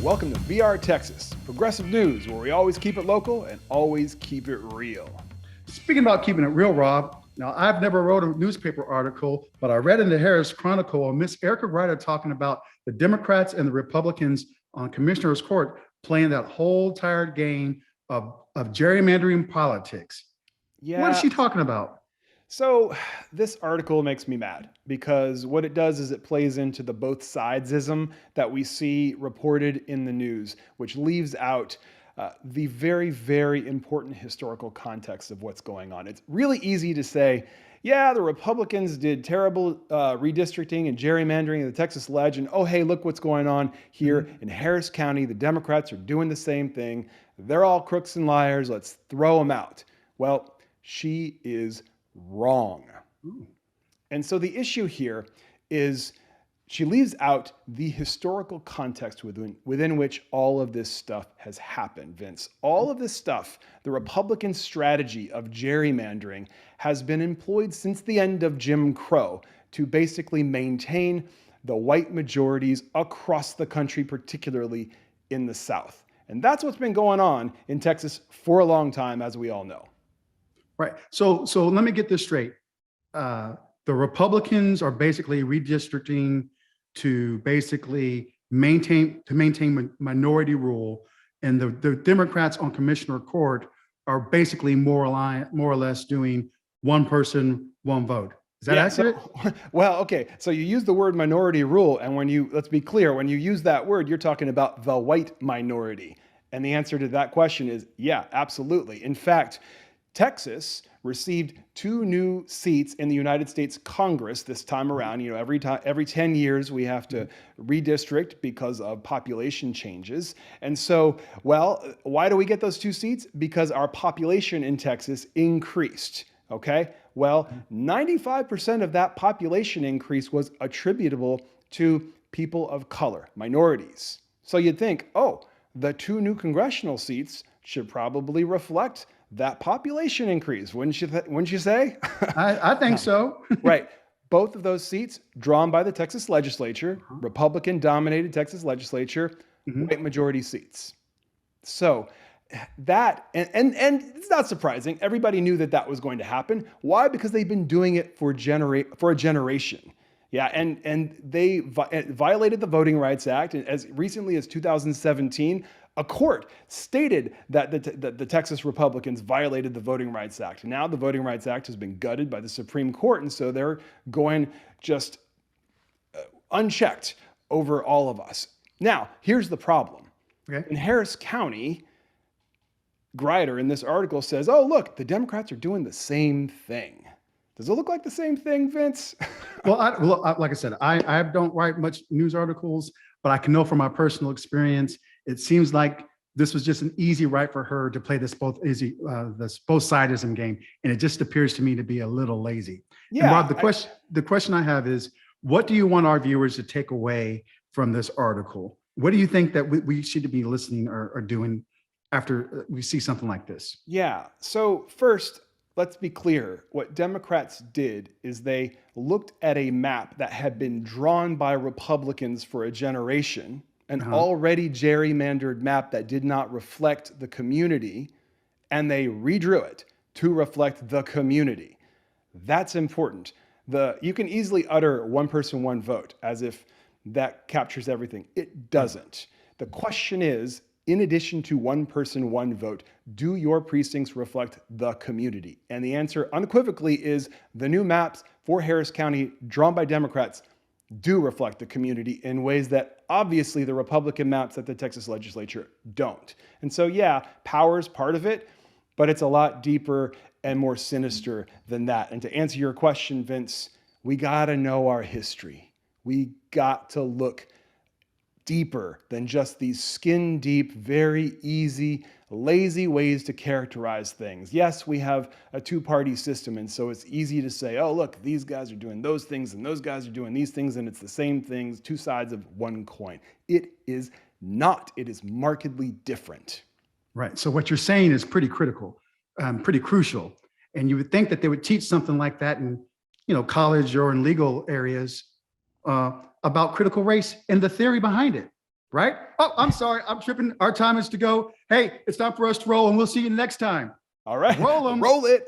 welcome to VR Texas, progressive news where we always keep it local and always keep it real. Speaking about keeping it real, Rob, now I've never wrote a newspaper article, but I read in the Harris Chronicle Miss Erica Ryder talking about the Democrats and the Republicans on Commissioner's Court playing that whole tired game of gerrymandering politics. What is Yeah, she talking about? so this article makes me mad because what it does is it plays into the both sidesism that we see reported in the news, which leaves out the very, very important historical context of what's going on. It's really easy to say, yeah, the Republicans did terrible redistricting and gerrymandering in the Texas Ledge, and oh, hey, look what's going on here in Harris County. The Democrats are doing the same thing. They're all crooks and liars. Let's throw them out. Well, she is wrong. And so the issue here is she leaves out the historical context within which all of this stuff has happened, Vince. All of this stuff, the Republican strategy of gerrymandering, has been employed since the end of Jim Crow to basically maintain the white majorities across the country, particularly in the South. And that's what's been going on in Texas for a long time, as we all know. Right. So let me get this straight. The Republicans are basically redistricting to basically maintain minority rule, and the Democrats on Commissioner Court are basically more or less doing one person, one vote. Is that accurate? Well, okay. So you use the word minority rule, and let's be clear, when you use that word, you're talking about the white minority. And the answer to that question is, yeah, absolutely. In fact, Texas received 2 new seats in the United States Congress this time around. You know, every 10 years we have to redistrict because of population changes. And so, well, why do we get those 2 seats? Because our population in Texas increased. Okay. Well, 95% of that population increase was attributable to people of color, minorities. So you'd think, oh, the 2 new congressional seats should probably reflect that population increase, wouldn't you say? I think so. Right. Both of those seats drawn by the Texas legislature, Republican-dominated Texas legislature, white majority seats. So that, and it's not surprising. Everybody knew that was going to happen. Why? Because they've been doing it for a generation. Yeah, and they violated the Voting Rights Act. And as recently as 2017, a court stated that the Texas Republicans violated the Voting Rights Act. Now the Voting Rights Act has been gutted by the Supreme Court, and so they're going just unchecked over all of us. Now, here's the problem. Okay. In Harris County, Grider in this article says, oh, look, the Democrats are doing the same thing. Does it look like the same thing, Vince? Well, like I said, I don't write much news articles, but I can know from my personal experience, it seems like this was just an easy right for her to play this both sidism game, and it just appears to me to be a little lazy. Yeah. And Rob, the question I have is, what do you want our viewers to take away from this article? What do you think that we should be listening or doing after we see something like this? Yeah. So first, let's be clear. What Democrats did is they looked at a map that had been drawn by Republicans for a generation, an already gerrymandered map that did not reflect the community, and they redrew it to reflect the community. That's important. You can easily utter one person, one vote as if that captures everything. It doesn't. The question is, in addition to one person, one vote, do your precincts reflect the community? And the answer unequivocally is the new maps for Harris County drawn by Democrats do reflect the community in ways that obviously the Republican maps at the Texas legislature don't. And so, yeah, power is part of it, but it's a lot deeper and more sinister than that. And to answer your question, Vince, we got to know our history. We got to look deeper than just these skin deep, very easy, lazy ways to characterize things. Yes, we have a 2-party system, and so it's easy to say, oh, look, these guys are doing those things and those guys are doing these things, and it's the same things, 2 sides of one coin. It is not. It is markedly different. Right. So what you're saying is pretty critical, pretty crucial. And you would think that they would teach something like that in, college or in legal areas about critical race and the theory behind it. right? Oh, I'm sorry. I'm tripping. Our time is to go. Hey, it's time for us to roll, and we'll see you next time. All right. Roll 'em. Roll it.